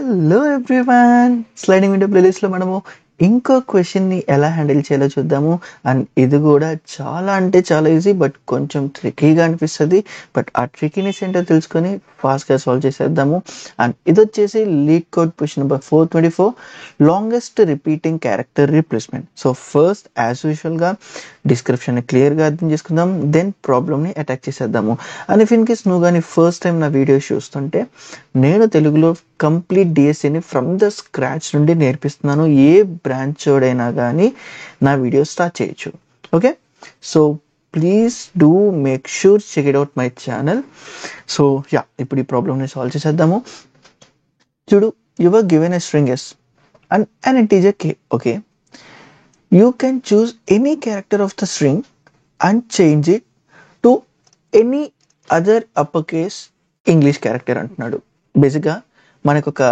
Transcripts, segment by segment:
Hello everyone, sliding window ప్లేలిస్ట్లో మనము ఇంకో క్వశ్చన్ని ఎలా హ్యాండిల్ చేయాలో చూద్దాము. అండ్ ఇది కూడా చాలా అంటే చాలా ఈజీ, బట్ కొంచెం ట్రికీగా అనిపిస్తుంది. బట్ ఆ ట్రికీనెస్ ఏంటో తెలుసుకొని ఫాస్ట్గా సాల్వ్ చేసేద్దాము. అండ్ ఇది వచ్చేసి lead code question number 424, longest repeating character replacement. So first as యూజువల్గా డిస్క్రిప్షన్ని క్లియర్గా అర్థం చేసుకుందాం, దెన్ ప్రాబ్లమ్ని అటాక్ చేసేద్దాము. అండ్ ఇఫ్ ఇన్ కేస్ నువ్వు కానీ ఫస్ట్ టైం నా వీడియోస్ చూస్తుంటే, నేను తెలుగులో కంప్లీట్ డిఎస్సిని ఫ్రమ్ ద స్క్రాచ్ నుండి నేర్పిస్తున్నాను. ఏ బ్రాంచ్ అయినా కానీ నా వీడియో స్టార్ట్ చేయొచ్చు. Okay, so please do make sure check it out my channel. So yeah, ఇప్పుడు ఈ ప్రాబ్లమ్ని సాల్వ్ చేసేద్దాము. చూడు, your given a string S and an integer K. Okay, you can choose any character of the string and change it to any other upper case English character అంటున్నాడు. బేసిక్గా మనకు ఒక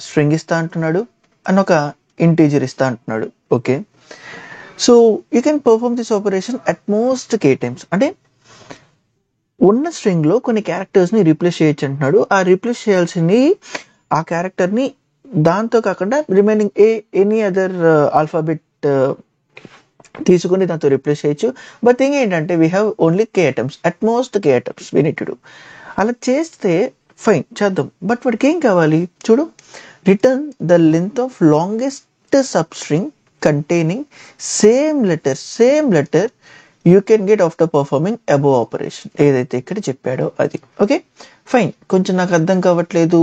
string ఇస్తా అంటున్నాడు అండ్ ఒక integer ఇస్తా అంటున్నాడు. Okay, so you can perform this operation at most K times. అంటే ఉన్న స్ట్రింగ్లో కొన్ని క్యారెక్టర్స్ని రీప్లేస్ చేయొచ్చు అంటున్నాడు. ఆ రీప్లేస్ చేయాల్సింది ఆ క్యారెక్టర్ని దాంతో కాకుండా రిమైనింగ్ ఎనీ అదర్ ఆల్ఫాబెట్ తీసుకుని దాంతో రీప్లేస్ చేయొచ్చు. బట్ థింగ్ ఏంటంటే we have only K items, at most K items we need to do. అలా చేస్తే ఫైన్ చేద్దాం. బట్ వాడికి ఏం కావాలి చూడు, return the length of longest sub string containing same letter U can get after performing above operation. ఏదైతే ఇక్కడ చెప్పాడో అది. ఓకే ఫైన్, కొంచెం నాకు అర్థం కావట్లేదు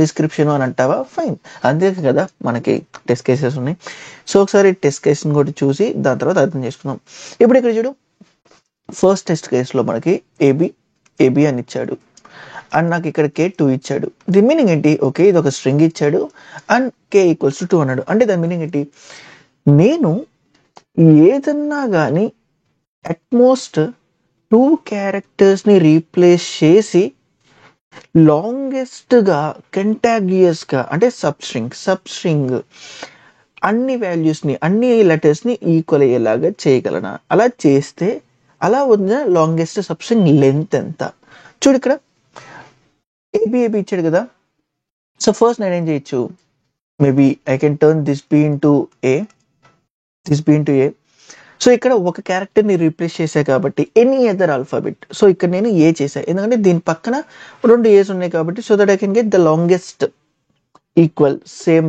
డిస్క్రిప్షన్ అని అంటావా, ఫైన్, అంతే కదా, మనకి టెస్ట్ కేసెస్ ఉన్నాయి. సో ఒకసారి టెస్ట్ కేసుని కూడా చూసి దాని తర్వాత అర్థం చేసుకుందాం. ఇప్పుడు ఇక్కడ చూడు, ఫస్ట్ టెస్ట్ కేసులో మనకి ఏబి అని ఇచ్చాడు అండ్ నాకు ఇక్కడ కే 2 ఇచ్చాడు. దీని మీనింగ్ ఏంటి? ఓకే, ఇది ఒక స్ట్రింగ్ ఇచ్చాడు అండ్ కే ఈక్వల్స్ టు 2 అన్నాడు. అంటే దాని మీనింగ్ ఏంటి? నేను ఏదన్నా కానీ అట్మోస్ట్ 2 క్యారెక్టర్స్ని రీప్లేస్ చేసి లాంగెస్ట్గా కంటాగ్యుయస్గా అంటే సబ్ స్ట్రింగ్ అన్ని వాల్యూస్ని అన్ని లెటర్స్ని ఈక్వల్ అయ్యేలాగా చేయగలనా? అలా చేస్తే అలా ఉన్న లాంగెస్ట్ సబ్ స్ట్రింగ్ లెంత్ ఎంత? చూడు, ఇక్కడ ఏబి ఇచ్చాడు కదా. సో ఫస్ట్ నేను ఏం చేయొచ్చు, maybe I can turn this be into A. So ఇక్కడ ఒక క్యారెక్టర్ని రీప్లేస్ చేశా కాబట్టి ఎనీ అదర్ ఆల్ఫాబెట్. సో ఇక్కడ నేను ఏ చేశా, ఎందుకంటే దీని పక్కన 2 ఏస్ ఉన్నాయి కాబట్టి, so that I can get the longest equal same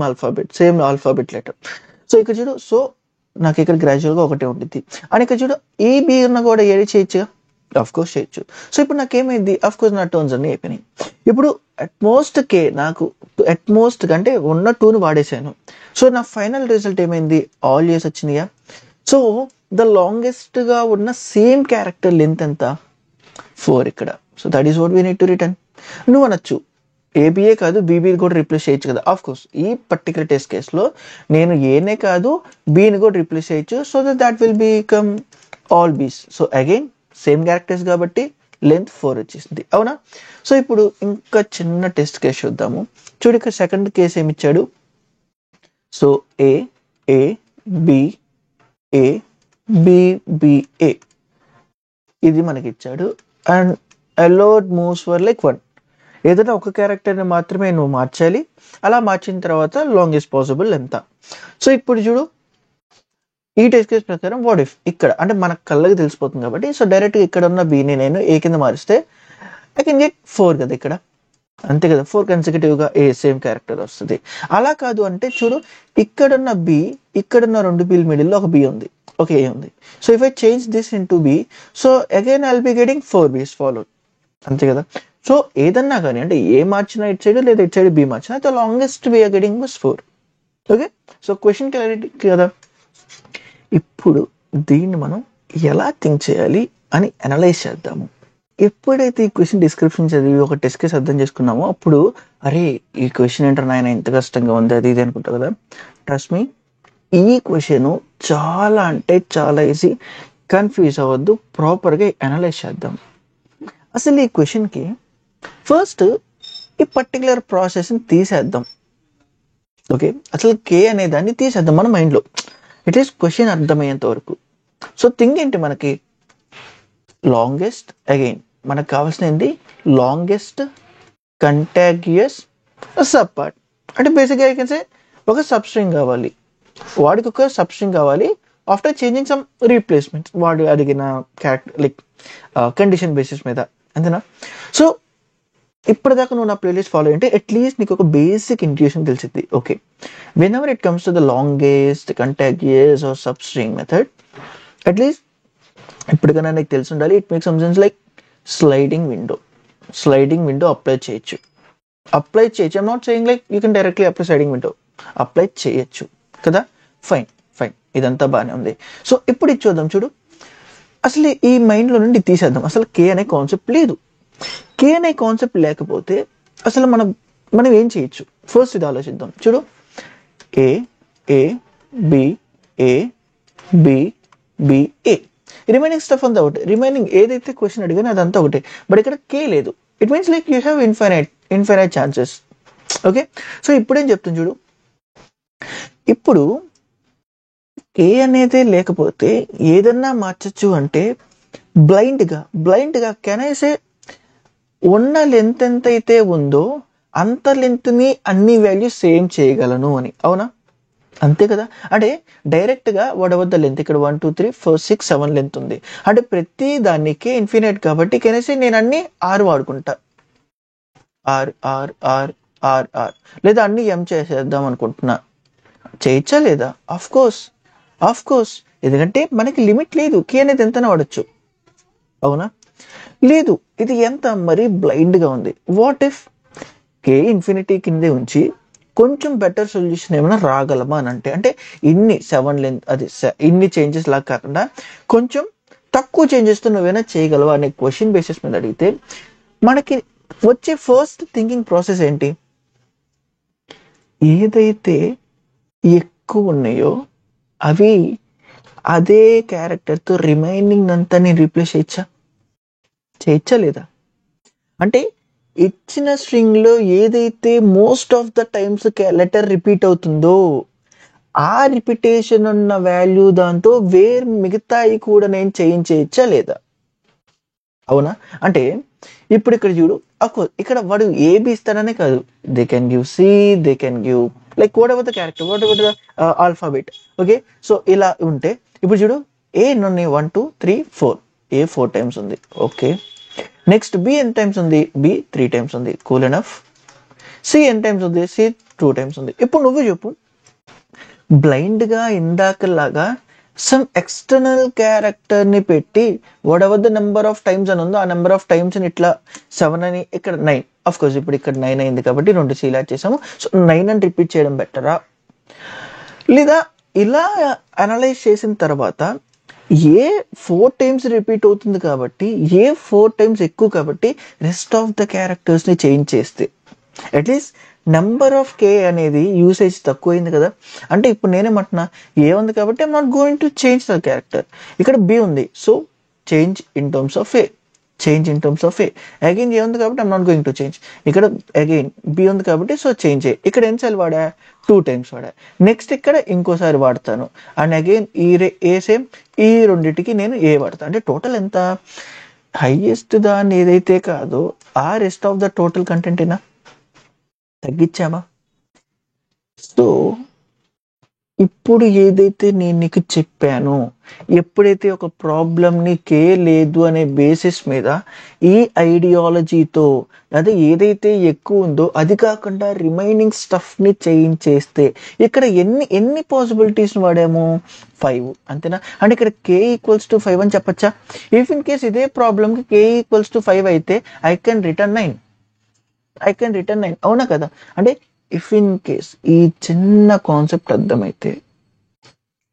alphabet letter. So ఇక్కడ చూడు, సో నాకు ఇక్కడ గ్రాడ్యువల్గా ఒకటే ఉంటుంది. అండ్ ఇక్కడ చూడు, ఈ బి ఉన్న కూడా ఏది చేయొచ్చుగా, ఆఫ్ కోర్స్ చేయొచ్చు. సో ఇప్పుడు నాకేమైంది, ఆఫ్ కోర్స్ నా టర్న్స్ అన్నీ అయిపోయినాయి. ఇప్పుడు అట్మోస్ట్ కే నాకు అట్మోస్ట్ అంటే ఉన్న 2ని వాడేసాను. సో నా ఫైనల్ రిజల్ట్ ఏమైంది, ఆల్ ఇయర్స్ వచ్చినాయా. సో ద లాంగెస్ట్గా ఉన్న సేమ్ క్యారెక్టర్ లెంత్ ఎంత, 4 ఇక్కడ. So that is what we need to return. నువ్వు అనొచ్చు ఏబిఏ కాదు బీబీ కూడా రీప్లేస్ చేయొచ్చు కదా. ఆఫ్ కోర్స్ ఈ పర్టికులర్ టెస్ట్ కేసులో నేను ఏనే కాదు బీని కూడా రీప్లేస్ చేయొచ్చు. So that will become all బీస్. సో అగైన్ సేమ్ క్యారెక్టర్స్ కాబట్టి లెంత్ 4 వచ్చేసింది, అవునా. సో ఇప్పుడు ఇంకా చిన్న టెస్ట్ కేసు చూద్దాము. చూడు, ఇక్కడ సెకండ్ కేసు ఏమి ఇచ్చాడు. సో ఏ బి ఇది మనకి ఇచ్చాడు and allowed moves for like 1. ఏదైనా ఒక క్యారెక్టర్ని మాత్రమే నువ్వు మార్చాలి. అలా మార్చిన తర్వాత లాంగెస్ట్ పాసిబుల్ ఎంత. సో ఇప్పుడు చూడు, ఈ టెస్ట్ కేస్ ప్రకారం వాట్ ఇఫ్ ఇక్కడ అంటే మన కళ్ళకి తెలిసిపోతుంది కాబట్టి, సో డైరెక్ట్గా ఇక్కడ ఉన్న బీని నేను ఏ కింద మారిస్తే ఐ కెన్ గెట్ 4 కదా ఇక్కడ, అంతే కదా. 4 కన్సిక్యూటివ్గా ఏ సేమ్ క్యారెక్టర్ వస్తుంది. అలా కాదు అంటే చూడు, ఇక్కడున్న బి, ఇక్కడున్న 2 బీల మిడిల్లో ఒక బి ఉంది, ఒక ఏ ఉంది. So if I change this into B, so again I will be getting 4 Bs followed, అంతే కదా. సో ఏదన్నా కానీ అంటే ఏ మార్చినా ఇట్ సైడ్ లేదా ఇట్ సైడ్ బి మార్చినా the longest we are getting was 4. Okay, so question clarity కదా. ఇప్పుడు దీన్ని మనం ఎలా థింక్ చేయాలి అని అనలైజ్ చేద్దాము. ఎప్పుడైతే ఈ క్వశ్చన్ డిస్క్రిప్షన్ చదివి ఒక టెస్ట్ కేసు అర్థం చేసుకున్నామో అప్పుడు అరే ఈ క్వశ్చన్ ఏంటో నాయన ఇంత కష్టంగా ఉంది అది ఇది అనుకుంటా కదా. ట్రస్ట్ మీ, ఈ క్వశ్చన్ చాలా అంటే చాలా ఈజీ. కన్ఫ్యూజ్ అవ్వద్దు, ప్రాపర్గా అనలైజ్ చేద్దాం. అసలు ఈ క్వశ్చన్కి ఫస్ట్ ఈ పర్టికులర్ ప్రాసెస్ని తీసేద్దాం. ఓకే, అసలు కే అనే దాన్ని తీసేద్దాం మన మైండ్లో, అట్లీస్ట్ క్వశ్చన్ అర్థమయ్యేంత వరకు. సో థింగ్ ఏంటి మనకి, లాంగెస్ట్, అగైన్ మనకు కావాల్సింది లాంగెస్ట్ కంటాగ్యుయస్ సబ్ పార్ట్. అంటే బేసిక్గా ఐ కెన్ సే ఒక సబ్స్ట్రింగ్ కావాలి, వాడికి ఒక సబ్స్ట్రింగ్ కావాలి. ఆఫ్టర్ చేంజింగ్ సమ్ రీప్లేస్మెంట్స్ వాడు అడిగిన క్యారెక్టర్ లైక్ కండిషన్ బేసిస్ మీద, అంతేనా? సో ఇప్పటిదాకా నువ్వు నా ప్లేలిస్ట్ ఫాలో అంటే అట్లీస్ట్ నీకు ఒక బేసిక్ ఇంట్యూషన్ తెలిసింది. Okay, whenever it comes to the longest contagious or substring method, at least ఇప్పటికైనా నీకు తెలిసి ఉండాలి. It make some sense like sliding window apply చేయొచ్చు. I'm not saying like you can directly apply sliding window, apply చేయొచ్చు కదా. Fine, ఇదంతా బాగానే ఉంది. సో ఇప్పుడు ఇది చూద్దాం. చూడు, అసలు ఈ మైండ్లో నుండి తీసేద్దాం. అసలు కే అనే కాన్సెప్ట్ లేదు. కే అనే కాన్సెప్ట్ లేకపోతే అసలు మనం ఏం చేయొచ్చు? ఫస్ట్ ఇది ఆలోచిద్దాం. చూడు, A A B A B B A, remaining stuff అంతా ఒకటి. రిమైనింగ్ ఏదైతే క్వశ్చన్ అడిగానో అదంతా ఒకటే. బట్ ఇక్కడ కే లేదు. It means like you have infinite chances. Okay, so ఇప్పుడేం చెప్తుంది చూడు, ఇప్పుడు కే అనేది లేకపోతే ఏదన్నా మార్చచ్చు అంటే బ్లైండ్గా కెన్ ఐ సే ఉన్న లెంత్ ఎంత అయితే ఉందో అంత లెంత్ని అన్ని వాల్యూస్ సేమ్ చేయగలను అని. అవునా? అంతే కదా. అంటే డైరెక్ట్గా వాట్ ఎవర్ ద లెంత్, ఇక్కడ 1 2 3 4 6 7 లెంత్ ఉంది అంటే ప్రతి దానికి ఇన్ఫినైట్ కాబట్టి కెనైతే నేను అన్ని ఆర్ వాడుకుంటా, R R R R R, లేదా అన్ని ఎం చేసేద్దాం అనుకుంటున్నా. చేయొచ్చా లేదా? ఆఫ్ కోర్స్, ఎందుకంటే మనకి లిమిట్ లేదు. కే అనేది ఎంతనే వాడచ్చు. అవునా? లేదు, ఇది ఎంత మరీ బ్లైండ్గా ఉంది. వాట్ ఇఫ్ కే ఇన్ఫినిటీ కిందే ఉంచి కొంచెం బెటర్ సొల్యూషన్ ఏమైనా రాగలమా అని అంటే ఇన్ని 7 లెంత్ అది ఇన్ని చేంజెస్ లాగా కాకుండా కొంచెం తక్కువ చేంజెస్తో నువ్వేనా చేయగలవా అనే క్వశ్చన్ బేసిస్ మీద అడిగితే మనకి వచ్చే ఫస్ట్ థింకింగ్ ప్రాసెస్ ఏంటి? ఏదైతే ఎక్కువ ఉన్నాయో అవి అదే క్యారెక్టర్తో రిమైనింగ్ అంతా నేను రీప్లేస్ చేయొచ్చా లేదా? అంటే ఇచ్చిన స్ట్రింగ్లో ఏదైతే most of the times letter repeat అవుతుందో ఆ రిపిటేషన్ ఉన్న వాల్యూ దాంతో మిగతాయి కూడా నేను చేయొచ్చా లేదా? అవునా? అంటే ఇప్పుడు ఇక్కడ చూడు, ఇక్కడ వాడు ఏబి ఇస్తాడనే కాదు, they can give C, they can give like whatever the character, whatever the alphabet. Okay, so ఇలా ఉంటే ఇప్పుడు చూడు, ఏ నన్ను 1 2 3 4, ఏ 4 టైమ్స్ ఉంది. Okay, next B n times ఉంది? బి 3 టైమ్స్ ఉంది. Cool enough. C n times ఉంది? C 2 times ఉంది. ఇప్పుడు నువ్వు చెప్పు, బ్లైండ్గా ఇందాకలాగా సమ్ ఎక్స్టర్నల్ క్యారెక్టర్ని పెట్టి what ever the number of times అని ఉందో ఆ నెంబర్ ఆఫ్ టైమ్స్ని ఇట్లా 7 అని, ఇక్కడ 9, అఫ్ కోర్స్ ఇప్పుడు ఇక్కడ 9 అయింది కాబట్టి 2 సీలు యాడ్ చేసాము. సో 9 అని రిపీట్ చేయడం బెటరా, లేదా ఇలా అనలైజ్ చేసిన తర్వాత ఏ 4 టైమ్స్ రిపీట్ అవుతుంది కాబట్టి ఏ 4 టైమ్స్ ఎక్కువ కాబట్టి రెస్ట్ ఆఫ్ ద క్యారెక్టర్స్ని చేంజ్ చేస్తే అట్లీస్ట్ నెంబర్ ఆఫ్ కే అనేది యూసేజ్ తక్కువైంది కదా. అంటే ఇప్పుడు నేనేమంటున్నా, ఏ ఉంది కాబట్టి I'm not going to change the character. ఇక్కడ బి ఉంది, so change in terms of A, again A ఉంది కాబట్టి I'm not going to change. ఇక్కడ అగైన్ బి ఉంది కాబట్టి సో చేంజ్ ఏ. ఇక్కడ ఎన్నిసార్లు వాడా? 2 టైమ్స్ వాడా. నెక్స్ట్ ఇక్కడ ఇంకోసారి వాడతాను అండ్ అగైన్ ఏ సేమ్, ఈ రెండింటికి నేను ఏ వాడతాను. అంటే టోటల్ ఎంత? హైయెస్ట్ దాన్ని ఏదైతే కాదో ఆ rest of the total content ఏనా తగ్గించామా? సో ఇప్పుడు ఏదైతే నేను నీకు చెప్పానో, ఎప్పుడైతే ఒక ప్రాబ్లమ్ని కే లేదు అనే బేసిస్ మీద ఈ ఐడియాలజీతో అదే ఏదైతే ఎక్కువ ఉందో అది కాకుండా రిమైనింగ్ స్టఫ్ని చేంజ్ చేస్తే ఇక్కడ ఎన్ని పాసిబిలిటీస్ని వాడాము? 5, అంతేనా? అంటే ఇక్కడ కే ఈక్వల్స్ టు 5 అని చెప్పచ్చా? ఇఫ్ ఇన్ కేస్ ఇదే ప్రాబ్లమ్కి కే ఈక్వల్స్ టు 5 అయితే ఐ కెన్ రిటర్న్ 9. అవునా కదా? అంటే ఇఫ్ ఇన్ కేస్ ఈ చిన్న కాన్సెప్ట్ అర్థమైతే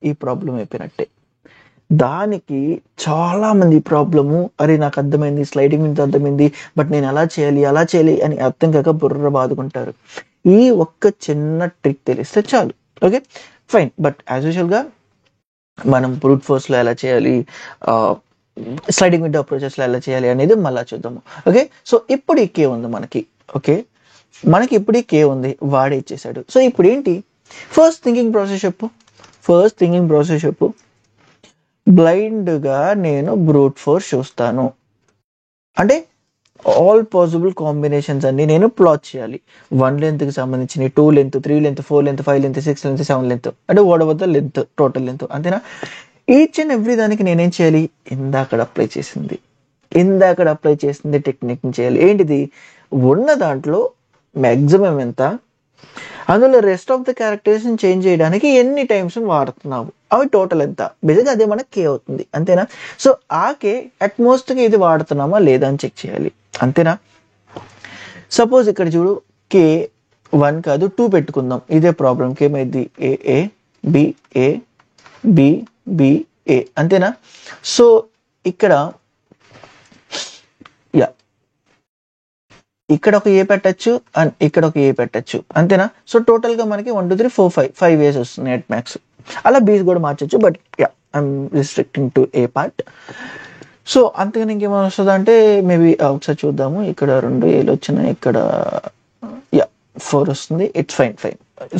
ఈ ప్రాబ్లం అయిపోయినట్టే. దానికి చాలా మంది ప్రాబ్లము, అరే నాకు అర్థమైంది, స్లైడింగ్ మీద అర్థమైంది, బట్ నేను అలా చేయాలి అని అర్థం కాక బుర్ర బాదుకుంటారు. ఈ ఒక్క చిన్న ట్రిక్ తెలిస్తే చాలు. Okay fine. బట్ యాజ్ యూజువల్గా మనం బ్రూట్ ఫోర్స్లో ఎలా చేయాలి, స్లైడింగ్ విండో అప్రోచెస్లో ఎలా చేయాలి అనేది మళ్ళీ చూద్దాము. ఓకే, సో ఇప్పుడు ఈ కే ఉంది మనకి. ఓకే, మనకి ఇప్పుడు కే ఉంది, వాడే ఇచ్చేసాడు. సో ఇప్పుడు ఏంటి ఫస్ట్ థింకింగ్ ప్రాసెస్ చెప్పు. బ్లైండ్గా నేను బ్రూట్ ఫోర్స్ చూస్తాను అంటే ఆల్ పాసిబుల్ కాంబినేషన్స్ అన్ని నేను ప్లాట్ చేయాలి. 1 లెంత్కి సంబంధించిన 2 length, 3 length, 4 length, 5 length, 6 length, 7 length, అంటే whatever the length, total length, అంతేనా? ఈచ్ అండ్ ఎవ్రీ దానికి నేనేం చేయాలి? ఇందాక అప్లై చేసింది టెక్నిక్ని చేయాలి. ఏంటిది? ఉన్న దాంట్లో మ్యాక్సిమం ఎంత, అందులో రెస్ట్ ఆఫ్ ద క్యారెక్టర్స్ని చేంజ్ చేయడానికి ఎన్ని టైమ్స్ వాడుతున్నావు, అవి టోటల్ ఎంత, బేసిక్గా అదే మనకి కే అవుతుంది, అంతేనా? సో ఆ కే అట్మోస్ట్కి ఇది వాడుతున్నామా లేదా అని చెక్ చేయాలి, అంతేనా? సపోజ్ ఇక్కడ చూడు, కే 1 కాదు 2 పెట్టుకుందాం, ఇదే ప్రాబ్లం. కేమైంది? ఏ బిఏ బిబిఏ, అంతేనా? సో ఇక్కడ ఇక్కడ ఒక ఏ పెట్టచ్చు అండ్ ఇక్కడ ఒక ఏ పెట్టచ్చు, అంతేనా? సో టోటల్గా మనకి 1 2 3 4 5 ఏస్ వస్తుంది నెట్ మ్యాక్స్. అలా బీస్ కూడా మార్చచ్చు, but I'm restricting to A part. So అంతగా ఇంకేమైనా వస్తుందా అంటే మేబీ ఒకసారి చూద్దాము. ఇక్కడ 2 ఏలు వచ్చినాయి, ఇక్కడ 4 వస్తుంది. It's fine.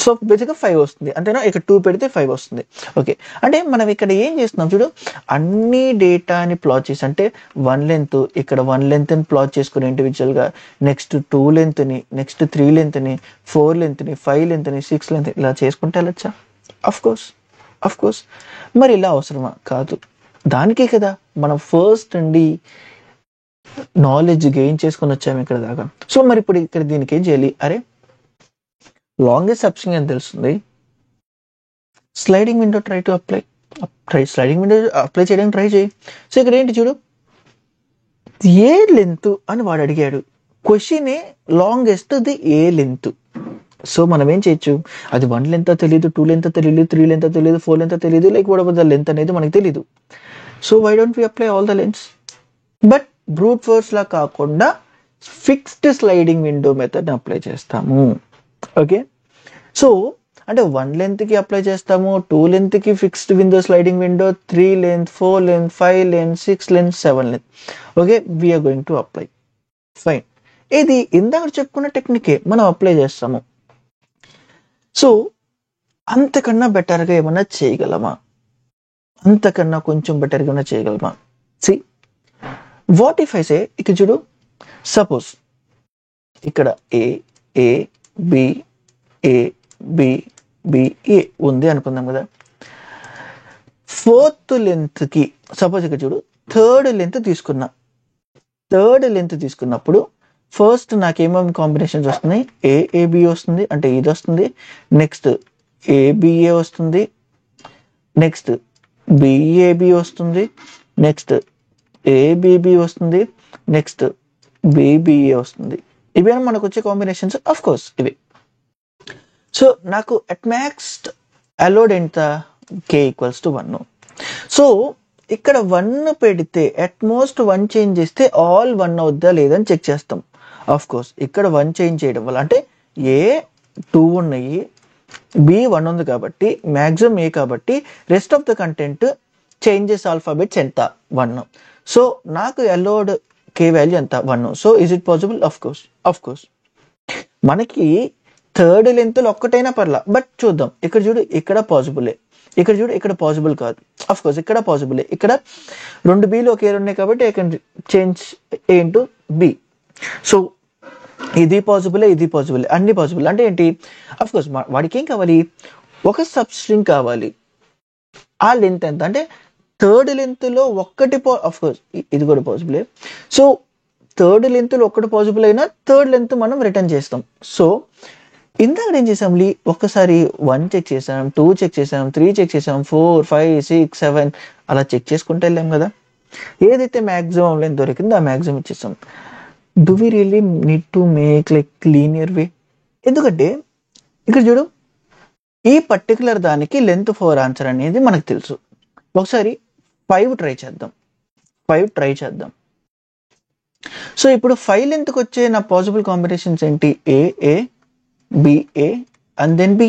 సో బేసిక్గా 5 వస్తుంది, అంతేనా? ఇక్కడ 2 పెడితే 5 వస్తుంది. ఓకే, అంటే మనం ఇక్కడ ఏం చేస్తున్నాం చూడు, అన్ని డేటాని ప్లాట్ చేసి, అంటే 1 లెంత్, ఇక్కడ 1 లెంత్ని ప్లాట్ చేసుకుని ఇండివిజువల్గా, నెక్స్ట్ 2 లెంత్ని, నెక్స్ట్ 3 లెంత్ని, 4 లెంత్ని, 5 లెంత్ని, 6 లెంత్, ఇలా చేసుకుంటే వెళ్ళొచ్చా? Of course. మరి ఇలా అవసరమా? కాదు. దానికే కదా మనం ఫస్ట్ అండి నాలెడ్జ్ గెయిన్ చేసుకొని వచ్చాము ఇక్కడ దాకా. సో మరి ఇప్పుడు ఇక్కడ దీనికి ఏం చేయాలి? అరే లాంగెస్ట్ సబ్స్ట్రింగ్ అని తెలుస్తుంది, sliding window sliding window apply చేయడానికి ట్రై చేయి. సో ఇక్కడ ఏంటి చూడు, ఏ లెంత్ అని వాడు అడిగాడు. క్వశ్చనే longest the A length. So మనం ఏం చేయొచ్చు, అది 1 లెంత్ తెలియదు, 2 లెంత్ తెలియదు, 3 లెంత్ తెలియదు, 4 లెంత్ తెలియదు, like whatever the length అనేది మనకి తెలియదు. So why don't we apply all the lengths? But brute force లా కాకుండా fixed sliding window method apply చేస్తాము. ఓకే, సో అంటే 1 లెంత్కి అప్లై చేస్తాము, 2 లెంత్కి fixed window sliding window, 3 length, 4 length, 5 length, 6 length, 7 length. Okay, we're going to apply. Fine. ఇది ఇందాక చెప్పుకున్న టెక్నికే మనం అప్లై చేస్తాము. సో అంతకన్నా బెటర్గా ఏమన్నా చేయగలమా? అంతకన్నా కొంచెం బెటర్గా ఏమన్నా చేయగలమా? See what if I say, ఇక్కడ చూడు, సపోజ్ ఇక్కడ ఏ బి ఏ ఉంది అనుకుందాం కదా. 4th లెంత్కి సపోజ్ ఇక్కడ చూడు, థర్డ్ లెంత్ తీసుకున్నప్పుడు ఫస్ట్ నాకేమేమి కాంబినేషన్స్ వస్తున్నాయి? ఏబి వస్తుంది, అంటే ఇది వస్తుంది. నెక్స్ట్ ఏబిఏ వస్తుంది, నెక్స్ట్ బిఏబి వస్తుంది, నెక్స్ట్ ఏబిబి వస్తుంది, నెక్స్ట్ బిబిఏ వస్తుంది. ఇవేనా మనకు వచ్చే కాంబినేషన్స్? అఫ్ కోర్స్ ఇవి. సో నాకు అట్ మ్యాక్స్ అలౌడ్ ఎంత? K equals to 1. సో ఇక్కడ 1 పెడితే అట్మోస్ట్ 1 చేంజ్ చేస్తే ఆల్ 1 అవుద్దా లేదని చెక్ చేస్తాం. ఆఫ్ కోర్స్ ఇక్కడ 1 చేంజ్ చేయడం వల్ల, అంటే ఏ 2 ఉన్నాయి, బి 1 ఉంది కాబట్టి మ్యాక్సిమం ఏ కాబట్టి rest of the content changes alphabets ఎంత? 1. సో నాకు అలౌడ్ కే వాల్యూ ఎంత? 1. So is it possible? Of course. మనకి థర్డ్ లెంత్లో ఒక్కటైనా పర్లా, బట్ చూద్దాం. ఇక్కడ చూడు, ఇక్కడ పాసిబులే, ఇక్కడ చూడు, ఇక్కడ పాసిబుల్ కాదు. అఫ్ కోర్స్ ఇక్కడ పాసిబులే. ఇక్కడ 2 బీలు ఒకే ఉన్నాయి కాబట్టి I can change A into B. So ఇది పాసిబులే, అన్ని పాసిబుల్. అంటే ఏంటి? అఫ్ కోర్స్ వాడికి ఏం కావాలి? ఒక సబ్స్ట్రింగ్ కావాలి. ఆ లెంత్ ఎంత అంటే థర్డ్ లెంత్లో ఒక్కటి అఫ్ కోర్స్ ఇది కూడా పాసిబులే. సో థర్డ్ లెంత్లో ఒక్కటి పాసిబుల్ అయినా థర్డ్ లెంత్ మనం రిటర్న్ చేస్తాం. సో ఇందాక ఏం చేసాం? ఒక్కసారి 1 చెక్ చేసాం, 2 చెక్ చేసాం, 3 చెక్ చేసాం, 4 5 6 7 అలా చెక్ చేసుకుంటూ వెళ్ళాం కదా. ఏదైతే మ్యాక్సిమం లెంత్ దొరికిందో ఆ మ్యాక్సిమం ఇచ్చేసాం. Do we really need to make like linear way? ఎందుకంటే ఇక్కడ చూడు, ఈ పర్టికులర్ దానికి లెంత్ 4 ఆన్సర్ అనేది మనకు తెలుసు. ఒకసారి 5 ట్రై చేద్దాం. సో ఇప్పుడు 5 లెంత్కి వచ్చే నా పాసిబుల్ కాంబినేషన్స్ ఏంటి? A B A and then B,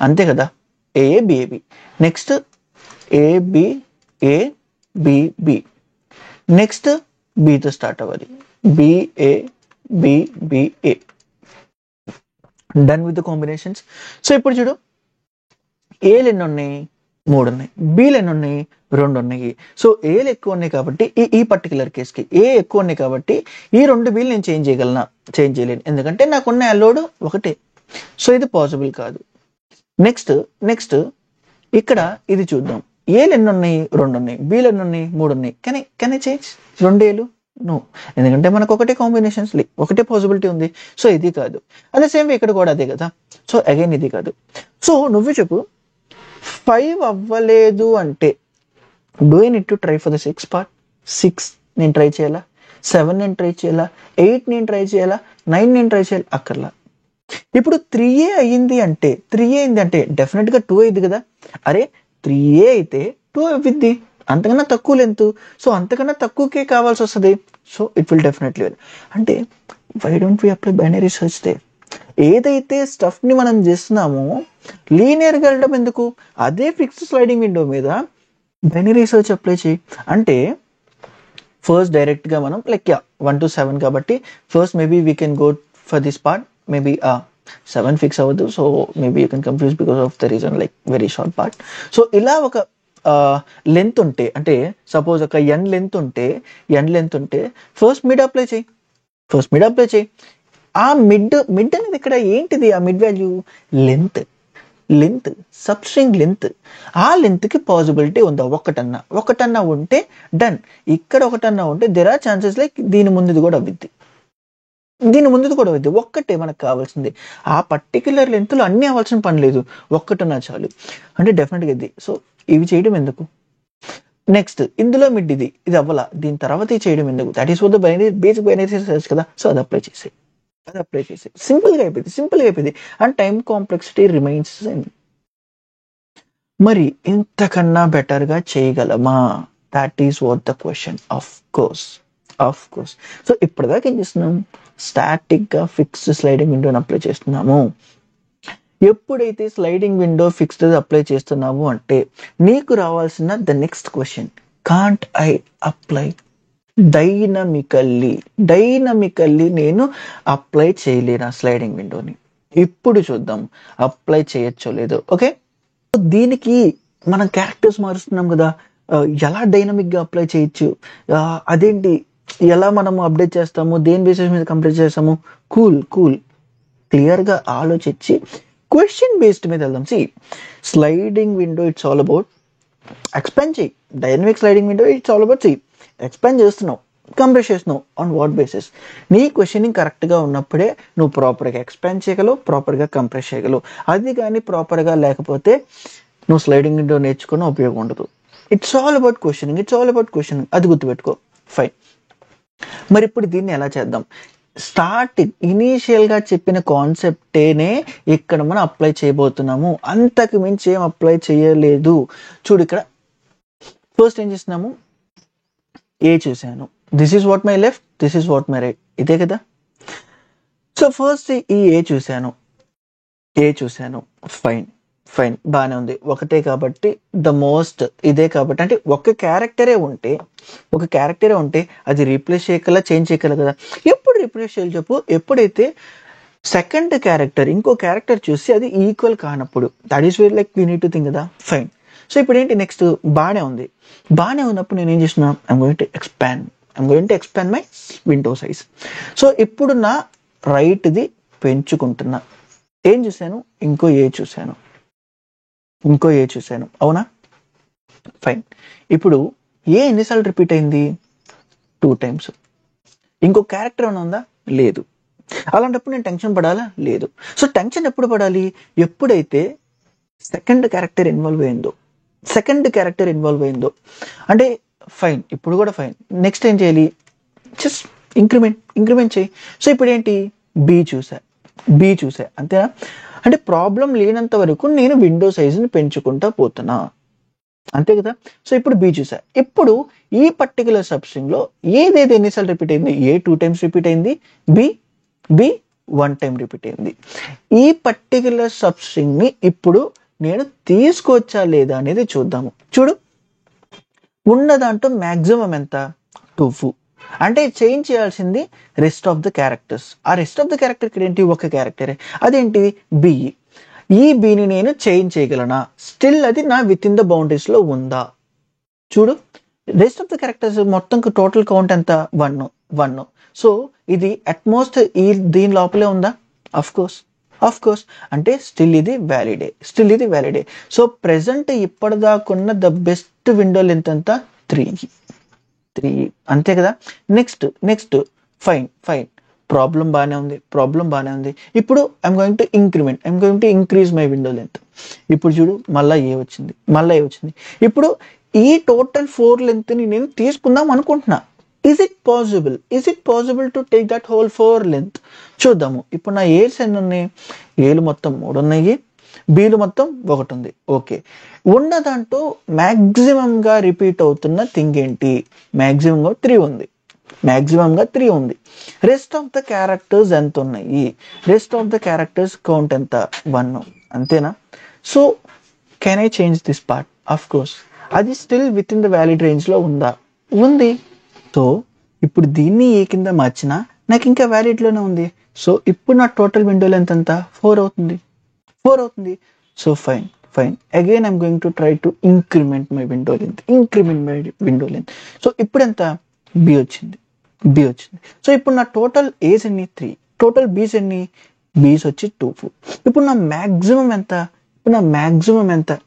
అంతే కదా. ఏబిఏబి, నెక్స్ట్ ఏబిఏబిబి, నెక్స్ట్ బితో స్టార్ట్ అవ్వాలి, B A B B A. Done with the combinations. So ఇప్పుడు చూడు, ఏలు ఎన్ని ఉన్నాయి? 3 ఉన్నాయి. బీలు ఎన్ని ఉన్నాయి? 2 ఉన్నాయి. సో ఏలు ఎక్కువ ఉన్నాయి కాబట్టి ఈ పర్టికులర్ కేస్కి ఏ ఎక్కువ ఉన్నాయి కాబట్టి ఈ 2 బీలు నేను చేంజ్ చేయగలనా? చేంజ్ చేయలేను, ఎందుకంటే నాకున్న అలోడ్ ఒకటే. సో ఇది పాసిబుల్ కాదు. నెక్స్ట్ ఇక్కడ ఇది చూద్దాం. ఏలు ఎన్ని ఉన్నాయి? 2 ఉన్నాయి. బీలు ఎన్ని ఉన్నాయి? 3 ఉన్నాయి. కెన్ ఐ చేంజ్ 2 ఏలు? నో, ఎందుకంటే మనకు ఒకటే కాంబినేషన్స్ ఒకటే పాసిబిలిటీ ఉంది. సో ఇది కాదు. అదే సేమ్ ఇక్కడ కూడా అదే కదా. సో అగైన్ ఇది కాదు. సో నువ్వు చెప్పు, 5 అవ్వలేదు అంటే do I need to try for the 6 part? 6 నేను ట్రై చేయాలా? 7 నేను ట్రై చేయాలా? 8 నేను ట్రై చేయాలా? 9 నేను ట్రై చేయాలి? అక్కర్లా. ఇప్పుడు 3A అయ్యింది అంటే డెఫినెట్గా 2 అయింది కదా. అరే 3A అయితే 2 అవ్విద్ది, అంతకన్నా తక్కువ లెంత్. సో అంతకన్నా తక్కువకే కావాల్సి వస్తుంది. సో ఇట్ విల్ డెఫినెట్లీ అంటే why don't we apply binary search దే? ఏదైతే స్టఫ్ని మనం చేస్తున్నామో లీనియర్గా వెళ్ళడం ఎందుకు? అదే ఫిక్స్డ్ స్లైడింగ్ విండో మీద బైనరీ సర్చ్ అప్లై చేయి. అంటే ఫస్ట్ డైరెక్ట్గా మనం 1 to 7 కాబట్టి first maybe we can go for this part. Maybe 7 fix అవ్వదు. So maybe you can confuse because of the reason very short part. So ఇలా ఒక length ఉంటే, అంటే సపోజ్ ఒక ఎన్ లెంత్ ఉంటే ఫస్ట్ మిడ్ అప్లై చేయి. ఆ మిడ్ అనేది ఇక్కడ ఏంటిది? ఆ mid value length substring length. ఆ లెంత్కి పాసిబిలిటీ ఉందా? ఒకటన్నా ఉంటే డన్. ఇక్కడ ఒకటన్నా ఉంటే దెర్ ఆర్ ఛాన్సెస్ దీని ముందుది కూడా అవ్విద్ది. ఒక్కటే మనకు కావాల్సింది. ఆ పర్టిక్యులర్ లెంత్లో అన్నీ అవ్వాల్సిన పని లేదు, ఒక్కటన్నా చాలు. అంటే డెఫినెట్గా ఇది. సో ఇవి చేయడం ఎందుకు? నెక్స్ట్ ఇందులో మిడ్ ఇది అవ్వాలా, దీని తర్వాత చేయడం ఎందుకు? That is for the basic binary search కదా. సో అది అప్లై చేసి సింపుల్గా అయిపోయింది. And time complexity remains same. మరి ఇంతకన్నా బెటర్గా చేయగలమా? That is what the question. Of course. So ఇప్పటిదాకా ఏం చేస్తున్నాం? స్టాటిక్గా ఫిక్స్డ్ స్లైడింగ్ విండోని అప్లై చేస్తున్నాము. ఎప్పుడైతే స్లైడింగ్ విండో ఫిక్స్డ్ అప్లై చేస్తున్నాము అంటే నీకు రావాల్సిన the next question, can't I apply dynamically నేను అప్లై చేయలేనా స్లైడింగ్ విండోని? ఇప్పుడు చూద్దాం అప్లై చేయొచ్చో లేదో. ఓకే, దీనికి మనం క్యారెక్టర్స్ మారుస్తున్నాం కదా, ఎలా డైనమిక్గా అప్లై చేయొచ్చు, అదేంటి, ఎలా మనం అప్డేట్ చేస్తాము, దేని బేసిస్ మీద కంప్లీట్ చేస్తాము? కూల్ క్లియర్గా ఆలోచించి క్వశ్చన్ బేస్డ్ మీద వెళ్దాం. Sliding window it's all about expand చేయి. Dynamic sliding window it's all about expand చేస్తున్నావు, కంప్రెస్ చేస్తున్నావు. On what basis? నీ క్వశ్చనింగ్ కరెక్ట్గా ఉన్నప్పుడే నువ్వు ప్రాపర్గా ఎక్స్పాండ్ చేయగలవు, ప్రాపర్గా కంప్రెస్ చేయగలవు. అది కానీ ప్రాపర్గా లేకపోతే నువ్వు స్లైడింగ్ విండో నేర్చుకున్న ఉపయోగం ఉండదు. It's all about questioning. అది గుర్తుపెట్టుకో. ఫైన్. మరి ఇప్పుడు దీన్ని ఎలా చేద్దాం? ఇనీషియల్గా చెప్పిన కాన్సెప్టేనే ఇక్కడ మనం అప్లై చేయబోతున్నాము. అంతకు మించి ఏం అప్లై చేయలేదు. చూడు, ఇక్కడ ఫస్ట్ ఏం చేస్తున్నాము? ఏ చూశాను, this is what my left, this is what my right, ఇదే కదా. సో ఫస్ట్ ఈ ఏ చూశాను, ఫైన్ బాగానే ఉంది. ఒకటే కాబట్టి ఇదే కాబట్టి, అంటే ఒక క్యారెక్టరే ఉంటే అది రీప్లేస్ చేయగల, చేంజ్ చేయగల కదా. ఎప్పుడు రీప్లేస్ చేయాలి చెప్పు? ఎప్పుడైతే సెకండ్ క్యారెక్టర్ ఇంకో క్యారెక్టర్ చూసి అది ఈక్వల్ కానప్పుడు. That is where we need to think కదా. ఫైన్. సో ఇప్పుడు ఏంటి నెక్స్ట్? బాగానే ఉన్నప్పుడు నేను ఏం చేస్తున్నా? I'm going to expand my window size. So ఇప్పుడు నా రైట్ది పెంచుకుంటున్నా. ఏం చూశాను? ఇంకో ఏ చూశాను, అవునా? ఫైన్. ఇప్పుడు ఏ ఎన్నిసార్లు రిపీట్ అయింది? 2 times. ఇంకో క్యారెక్టర్ ఏమైనా ఉందా? లేదు. అలాంటప్పుడు నేను టెన్షన్ పడాలా? లేదు. సో టెన్షన్ ఎప్పుడు పడాలి? ఎప్పుడైతే సెకండ్ క్యారెక్టర్ ఇన్వాల్వ్ అయిందో. అంటే ఫైన్, ఇప్పుడు కూడా ఫైన్. నెక్స్ట్ ఏం చేయాలి? జస్ట్ ఇంక్రిమెంట్ చేయి. సో ఇప్పుడు ఏంటి? బి చూసా, అంతేనా? అంటే ప్రాబ్లం లేనంత వరకు నేను విండో సైజుని పెంచుకుంటా పోతున్నా, అంతే కదా. సో ఇప్పుడు బి చూసా. ఇప్పుడు ఈ పర్టికులర్ సబ్స్ట్రింగ్లో ఏదైతే ఎన్నిసార్లు రిపీట్ అయింది? ఏ 2 times రిపీట్ అయింది, బి 1 time రిపీట్ అయింది. ఈ పర్టికులర్ సబ్స్ట్రింగ్ని ఇప్పుడు నేను తీసుకొచ్చా లేదా అనేది చూద్దాము. చూడు, ఉన్న దాంట్లో మ్యాక్సిమం ఎంత? 2. అంటే చేంజ్ చేయాల్సింది రెస్ట్ ఆఫ్ ద క్యారెక్టర్స్. ఆ రెస్ట్ ఆఫ్ ద క్యారెక్టర్ ఇక్కడ ఏంటి? ఒక క్యారెక్టరే. అదేంటి? బిఈ. ఈ బీని నేను చేంజ్ చేయగలనా, స్టిల్ అది నా విత్ ఇన్ ద బౌండరీస్లో ఉందా. చూడు, రెస్ట్ ఆఫ్ ద క్యారెక్టర్స్ మొత్తం టోటల్ కౌంట్ ఎంత, 1. సో ఇది అట్మోస్ట్ దీని లోపలే ఉందా, అఫ్ కోర్స్ అంటే స్టిల్ ఇది వ్యాలిడే. సో ప్రెసెంట్ ఇప్పటిదాకున్న ద బెస్ట్ విండో లెంత్ ఎంత, 3, అంతే కదా. నెక్స్ట్ ఫైన్, ప్రాబ్లం బాగానే ఉంది. ఇప్పుడు I'm going to increase my window length. ఇప్పుడు చూడు, మళ్ళీ ఏ వచ్చింది. ఇప్పుడు ఈ టోటల్ 4 లెంత్ని నేను తీసుకుందాం అనుకుంటున్నా. Is it possible to take that whole 4 length? చూద్దాము. ఇప్పుడు నా ఏల్స్ ఎన్ని ఉన్నాయి, ఏలు మొత్తం 3 ఉన్నాయి, బీలు మొత్తం 1 ఉంది. ఓకే, ఉన్న దాంట్లో మ్యాక్సిమంగా రిపీట్ అవుతున్న థింగ్ ఏంటి, మ్యాక్సిమంగా 3 ఉంది. రెస్ట్ ఆఫ్ ద క్యారెక్టర్స్ ఎంత ఉన్నాయి, rest of the characters count ఎంత, 1, అంతేనా. So can I change this part? Of course. అది still within the valid రేంజ్లో ఉంది. సో ఇప్పుడు దీన్ని ఏ కింద మార్చినా నాకు ఇంకా వ్యాలిడ్లోనే ఉంది. సో ఇప్పుడు నా టోటల్ విండో లెంత్ ఎంత, 4 అవుతుంది. So fine. Again I'm going to try to increment my window length. So ఇప్పుడు ఎంత, బి వచ్చింది. సో ఇప్పుడు నా టోటల్ ఏస్ ఎన్ని, 3. టోటల్ బీస్ ఎన్ని, బీస్ వచ్చి 2. ఇప్పుడు నా మ్యాక్సిమం ఎంత,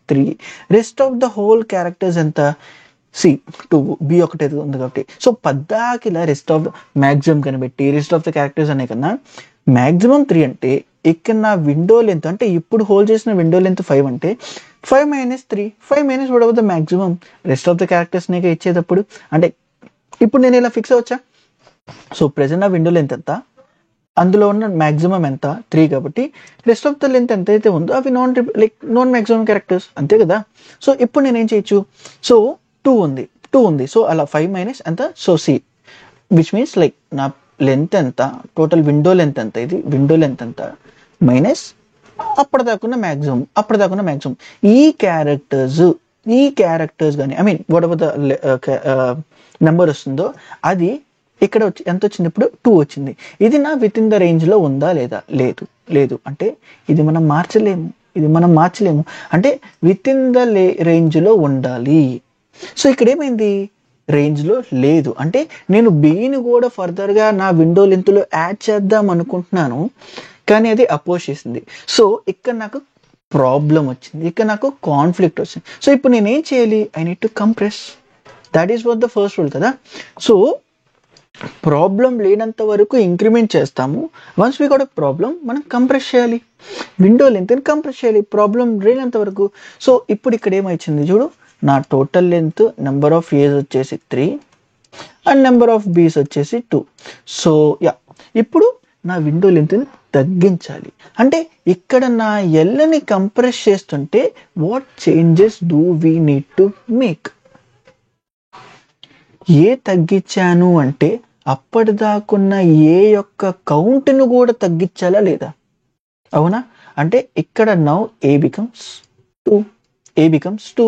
3. Rest of the whole characters ఎంత, 2, బి ఒకటే ఉంది కాబట్టి. సో పద్దాకిలా రెస్ట్ ఆఫ్ ద మ్యాక్సిమం కనిపెట్టి రెస్ట్ ఆఫ్ ద క్యారెక్టర్స్ అనే కన్నా మ్యాక్సిమం 3 అంటే ఇక్కడ నా విండో లెంత్ అంటే ఇప్పుడు హోల్డ్ చేసిన విండో లెంత్ 5 అంటే 5 - 3, 5 - what ever the maximum rest of the characters నీకు ఇచ్చేటప్పుడు అంటే ఇప్పుడు నేను ఇలా ఫిక్స్ అవ్వచ్చా. సో ప్రెజెంట్ నా విండో లెంత్ ఎంత, అందులో ఉన్న మ్యాక్సిమం ఎంత, 3 కాబట్టి రెస్ట్ ఆఫ్ ద లెంత్ ఎంత అయితే ఉందో అవి నాన్ మ్యాక్సిమం క్యారెక్టర్స్, అంతే కదా. సో ఇప్పుడు నేనేం చేయొచ్చు, సో 2 ఉంది. సో అలా 5 - ఎంత, సో సి విచ్ మీన్స్ నా లెంత్ ఎంత, టోటల్ విండో లెంత్ ఎంత, ఇది విండో లెంత్ ఎంత మైనస్ అప్పటిదాకున్న మ్యాక్సిమం. ఈ క్యారెక్టర్స్ కానీ I mean what ever the number వస్తుందో అది ఇక్కడ ఎంత వచ్చింది, ఇప్పుడు 2 వచ్చింది. ఇది నా విత్ ఇన్ ద రేంజ్లో ఉందా లేదా, లేదు అంటే ఇది మనం మార్చలేము అంటే విత్ ఇన్ ద రేంజ్లో ఉండాలి. సో ఇక్కడ ఏమైంది, రేంజ్లో లేదు అంటే నేను బీని కూడా ఫర్దర్గా నా విండో లెంత్లో యాడ్ చేద్దాం అనుకుంటున్నాను, కానీ అది అపోజ్ చేసింది. సో ఇక్కడ నాకు ప్రాబ్లం వచ్చింది, ఇక్కడ నాకు కాన్ఫ్లిక్ట్ వచ్చింది. సో ఇప్పుడు నేనేం చేయాలి, I need to compress. That is what the first rule కదా. సో ప్రాబ్లం లేనంత వరకు ఇంక్రిమెంట్ చేస్తాము. Once we got a problem మనం కంప్రెస్ చేయాలి, విండో లెంత్ని కంప్రెస్ చేయాలి ప్రాబ్లం లేనంత వరకు. సో ఇప్పుడు ఇక్కడ ఏమైంది చూడు, నా టోటల్ లెంత్ నెంబర్ ఆఫ్ ఏస్ వచ్చేసి 3 అండ్ నెంబర్ ఆఫ్ బీస్ వచ్చేసి 2. సో ఇప్పుడు నా విండో లెంత్ని తగ్గించాలి అంటే ఇక్కడ నా ఎల్ని కంప్రెస్ చేస్తుంటే what changes do we need to make. ఏ తగ్గించాను అంటే అప్పటిదాకున్న ఏ యొక్క కౌంట్ను కూడా తగ్గించాలా లేదా, అవునా. అంటే ఇక్కడ నౌ ఏ బికమ్స్ 2.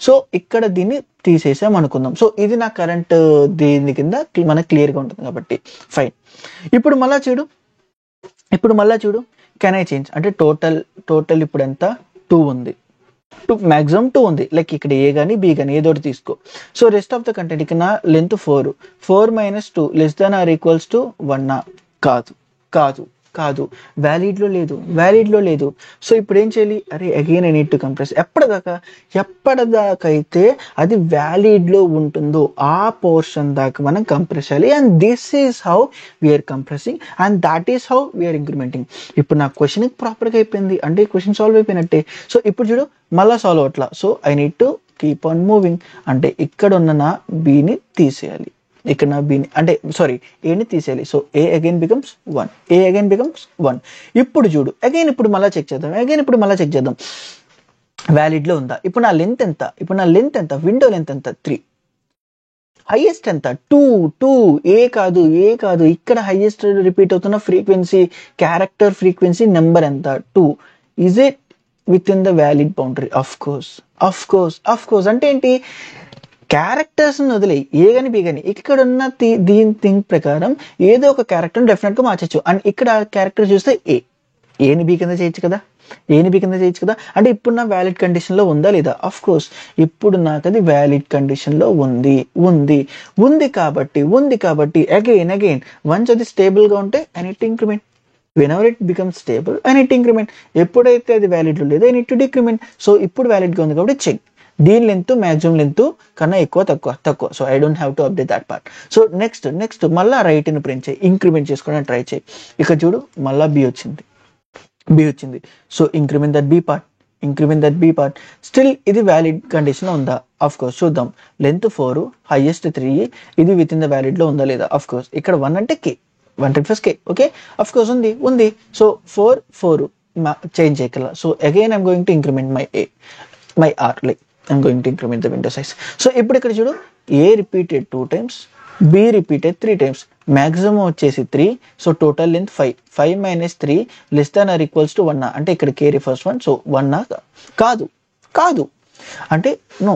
సో ఇక్కడ దీన్ని తీసేసాం అనుకుందాం. సో ఇది నా కరెంట్ దీని కింద మనకు క్లియర్గా ఉంటుంది కాబట్టి ఫైన్. ఇప్పుడు మళ్ళా చూడు కెన్ ఐ చేంజ్ అంటే టోటల్ ఇప్పుడు ఎంత, 2 ఉంది, మ్యాక్సిమం 2 ఉంది. ఇక్కడ ఏ కానీ బి కానీ ఏదోటి తీసుకో. So rest of the content ఇక్కడ నా లెంత్ 4 - 2 <= 1 కాదు వ్యాలిడ్లో లేదు. సో ఇప్పుడు ఏం చేయాలి, again I need to compress. ఎప్పటిదాకైతే అది వ్యాలిడ్లో ఉంటుందో ఆ పోర్షన్ దాకా మనం కంప్రెస్ చేయాలి. And this is how we are compressing and that is how we are incrementing. ఇప్పుడు నా క్వశ్చన్ ప్రాపర్గా అయిపోయింది అంటే క్వశ్చన్ సాల్వ్ అయిపోయినట్టే. సో ఇప్పుడు చూడు మళ్ళీ సాల్వ్ అవట్లా. So I need to keep on moving అంటే ఇక్కడ ఉన్న నా బీని తీసేయాలి, ఇక్కడ నా బీని అంటే ఏని తీసేయాలి. So a again becomes 1. ఇప్పుడు చూడు ఇప్పుడు మళ్ళీ చెక్ చేద్దాం వ్యాలిడ్లో ఉందా. ఇప్పుడు నా లెంత్ ఎంత, విండో లెంత్ ఎంత, 3. హైయెస్ట్ ఎంత, 2. ఏ కాదు ఇక్కడ హైయెస్ట్ రిపీట్ అవుతున్న ఫ్రీక్వెన్సీ క్యారెక్టర్ ఫ్రీక్వెన్సీ నెంబర్ ఎంత, 2. Is it with in the valid boundary? Of course అంటే ఏంటి, క్యారెక్టర్స్ వదిలేయి ఏ కానీ బి కానీ ఇక్కడ ఉన్న దీని థింగ్ ప్రకారం ఏదో ఒక క్యారెక్టర్ని డెఫినెట్గా మార్చచ్చు. అండ్ ఇక్కడ క్యారెక్టర్ చూస్తే ఏ ఏని బి కింద చేయొచ్చు కదా, ఏని బి కింద చేయొచ్చు కదా. అంటే ఇప్పుడు నా వ్యాలిడ్ కండిషన్లో ఉందా లేదా? ఆఫ్ కోర్స్ ఇప్పుడు నాకు అది వ్యాలిడ్ కండిషన్లో ఉంది ఉంది ఉంది కాబట్టి అగైన్ వన్స్ అది స్టేబుల్గా ఉంటే I need to increment. whenever it becomes stable I need to increment. ఎప్పుడైతే అది వ్యాలిడ్లో లేదో I need to decrement. So ఇప్పుడు వ్యాలిడ్గా ఉంది కాబట్టి చెక్. దీని లెంత్ మ్యాక్సిమం లెంత్ కన్నా ఎక్కువ తక్కువ. So I don't have to update that part. So next మళ్ళీ రైట్ని ప్రింట్ చేయి, ఇంక్రిమెంట్ చేసుకోవడానికి ట్రై చేయి. ఇక్కడ చూడు మళ్ళీ బి వచ్చింది. So increment that be part. Still ఇది వ్యాలిడ్ కండిషన్లో ఉందా? ఆఫ్ కోర్స్ చూద్దాం. లెంత్ 4, హైయెస్ట్ 3, ఇది విత్ ఇన్ ద వ్యాలిడ్లో ఉందా లేదా? ఆఫ్ కోర్స్ ఇక్కడ 1 అంటే K, 1 request k. Okay, of course ఉంది. సో 4 చేంజ్ చేయగల. So again I'm going to increment my R, like I'm going to increment the window size. So ఇప్పుడు ఇక్కడ చూడు, A repeated 2 times, B repeated 3 times, maximum వచ్చేసి 3. So total length 5 minus 3 less than or equals to 1. అంటే ఇక్కడ కే refers 1. So 1 కాదు అంటే no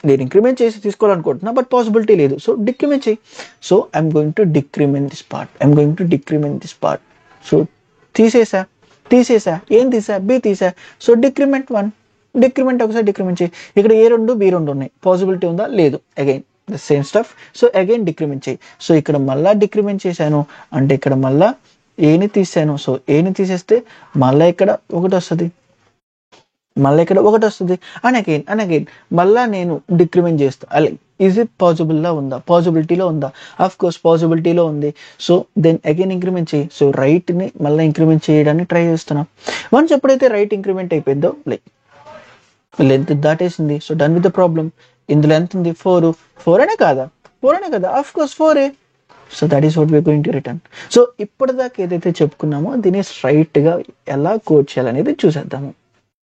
నేను increment చేసి తీసుకోవాలనుకుంటున్నా బట్ పాసిబిలిటీ లేదు. సో డిక్రిమెంట్ చేయి. So I'm going to decrement this part. So తీసేసా, ఏం తీసా? బి తీసా. సో డిక్రిమెంట్ 1, ఒకసారి డిక్రిమెంట్ చేయి. ఇక్కడ A2 B2 ఉన్నాయి, పాసిబిలిటీ ఉందా? లేదు. Again the same stuff. So again decrement చేయి. సో ఇక్కడ మళ్ళీ డిక్రిమెంట్ చేశాను అంటే ఇక్కడ మళ్ళీ ఏని తీసాను. సో ఏని తీసేస్తే మళ్ళీ ఇక్కడ ఒకటి వస్తుంది, అండ్ అగైన్ మళ్ళీ నేను డిక్రిమెంట్ చేస్తా. ఈజ్ ఇట్ పాసిబిలిటీలో ఉందా? ఆఫ్ కోర్స్ పాసిబిలిటీలో ఉంది. సో దెన్ అగైన్ ఇంక్రిమెంట్ చేయి. సో రైట్ని మళ్ళీ ఇంక్రిమెంట్ చేయడానికి ట్రై చేస్తున్నా. వన్స్ ఎప్పుడైతే రైట్ ఇంక్రిమెంట్ అయిపోయిందో, లైక్ లెంత్ దాటేసింది. So done with the problem. ఇందులో ఎంత ఉంది? 4 అనే కాదా? Of course 4. So that is what we are going to return. So ఇప్పటిదాకా ఏదైతే చెప్పుకున్నామో దీన్ని స్ట్రైట్గా ఎలా కోడ్ చేయాలనేది చూసేద్దాము.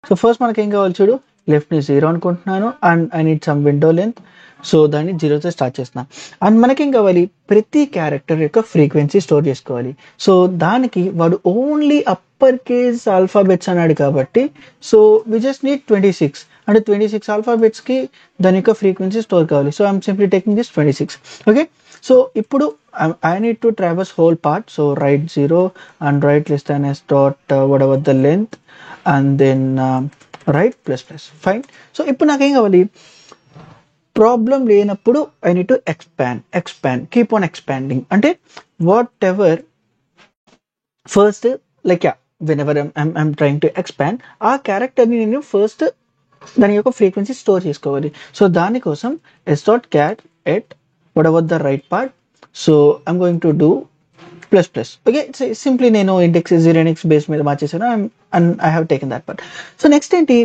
సో ఫస్ట్ మనకి ఏం కావాలి చూడు, లెఫ్ట్ని 0 అనుకుంటున్నాను and I need some window length. So దాన్ని 0తో స్టార్ట్ చేస్తున్నాను. అండ్ మనకేం కావాలి, ప్రతి క్యారెక్టర్ యొక్క ఫ్రీక్వెన్సీ స్టోర్ చేసుకోవాలి. సో దానికి వాడు ఓన్లీ అప్పర్ కేస్ ఆల్ఫాబెట్స్ అన్నాడు కాబట్టి సో వి జస్ట్ నీడ్ 26. అంటే 26 ఆల్ఫాబెట్స్కి దాని యొక్క ఫ్రీక్వెన్సీ స్టోర్ కావాలి. So I'm simply taking this 26. Okay, so ఇప్పుడు I need to traverse whole part. So right 0 and right less than S dot whatever the length and then right plus fine. So ఇప్పుడు నాకేం కావాలి, problem లేనప్పుడు I need to expand, keep on expanding. అంటే whatever first like whenever I'm trying to expand, ఆ క్యారెక్టర్ని నేను first దాని యొక్క ఫ్రీక్వెన్సీ స్టోర్ చేసుకోవాలి. సో దానికోసం s.cat at whatever the right part. So I'm going to do ++. Okay, simply నేను index 0nx base మీద మార్చేసాను and I have taken that part. So next ఏంటి,